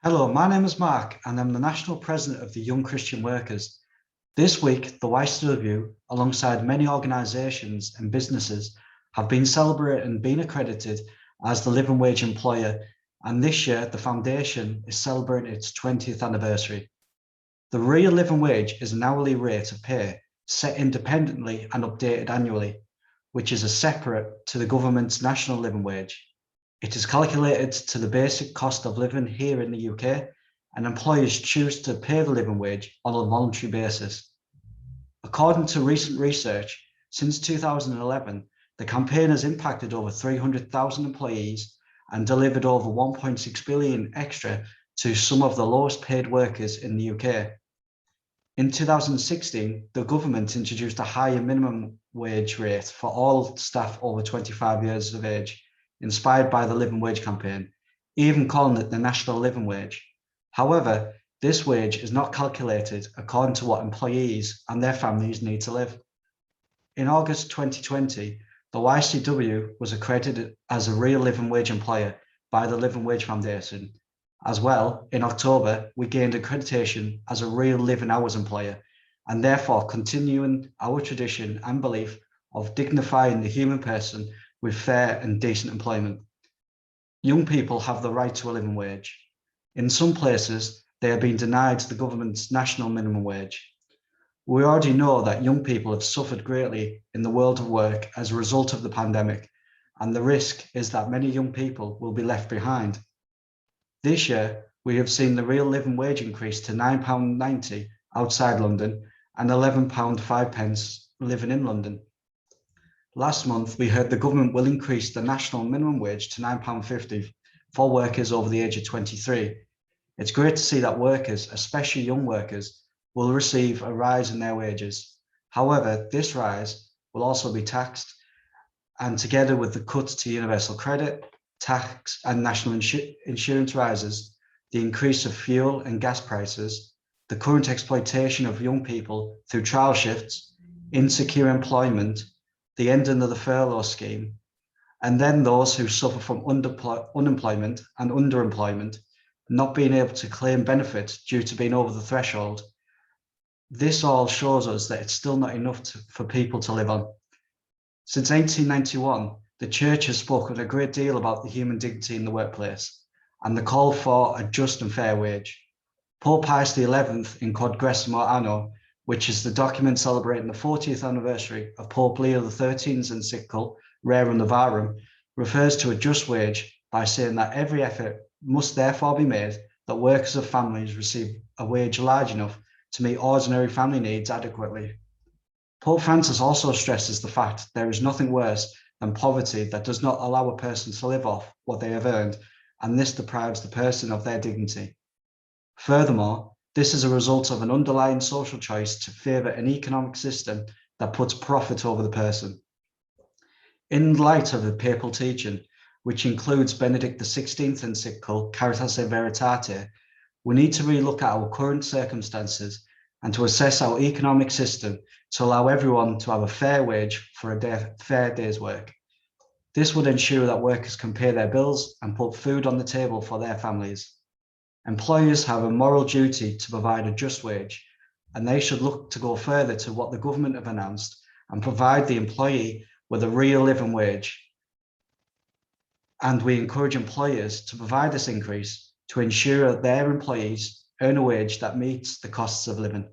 Hello, my name is Mark and I'm the National President of the Young Christian Workers. This week, the YCW, alongside many organisations and businesses, have been celebrated and been accredited as the living wage employer, and this year the foundation is celebrating its 20th anniversary. The real living wage is an hourly rate of pay set independently and updated annually, which is separate to the government's national living wage. It is calculated to the basic cost of living here in the UK, and employers choose to pay the living wage on a voluntary basis. According to recent research, since 2011, the campaign has impacted over 300,000 employees and delivered over 1.6 billion extra to some of the lowest paid workers in the UK. In 2016, the government introduced a higher minimum wage rate for all staff over 25 years of age, inspired by the Living Wage campaign, even calling it the National Living Wage. However, this wage is not calculated according to what employees and their families need to live. In August 2020, the YCW was accredited as a real living wage employer by the Living Wage Foundation. As well, in October, we gained accreditation as a real living hours employer, and therefore continuing our tradition and belief of dignifying the human person with fair and decent employment. Young people have the right to a living wage. In some places, they are being denied the government's national minimum wage. We already know that young people have suffered greatly in the world of work as a result of the pandemic, and the risk is that many young people will be left behind. This year, we have seen the real living wage increase to £9.90 outside London and £11.05 living in London. Last month, we heard the government will increase the national minimum wage to £9.50 for workers over the age of 23. It's great to see that workers, especially young workers, will receive a rise in their wages. However, this rise will also be taxed, and together with the cuts to universal credit, tax and national insurance rises, the increase of fuel and gas prices, the current exploitation of young people through trial shifts, insecure employment, the ending of the furlough scheme, and then those who suffer from unemployment and underemployment, not being able to claim benefits due to being over the threshold. This all shows us that it's still not enough for people to live on. Since 1891, the church has spoken a great deal about the human dignity in the workplace and the call for a just and fair wage. Pope Pius XI in Quadragesimo Anno, which is the document celebrating the 40th anniversary of Pope Leo XIII's encyclical Rerum Novarum, refers to a just wage by saying that every effort must therefore be made that workers of families receive a wage large enough to meet ordinary family needs adequately. Pope Francis also stresses the fact there is nothing worse than poverty that does not allow a person to live off what they have earned, and this deprives the person of their dignity. Furthermore, this is a result of an underlying social choice to favour an economic system that puts profit over the person. In light of the papal teaching, which includes Benedict XVI encyclical Caritas et Veritate, we need to relook at our current circumstances and to assess our economic system to allow everyone to have a fair wage for a fair day's work. This would ensure that workers can pay their bills and put food on the table for their families. Employers have a moral duty to provide a just wage, and they should look to go further to what the government have announced and provide the employee with a real living wage. And we encourage employers to provide this increase to ensure that their employees earn a wage that meets the costs of living.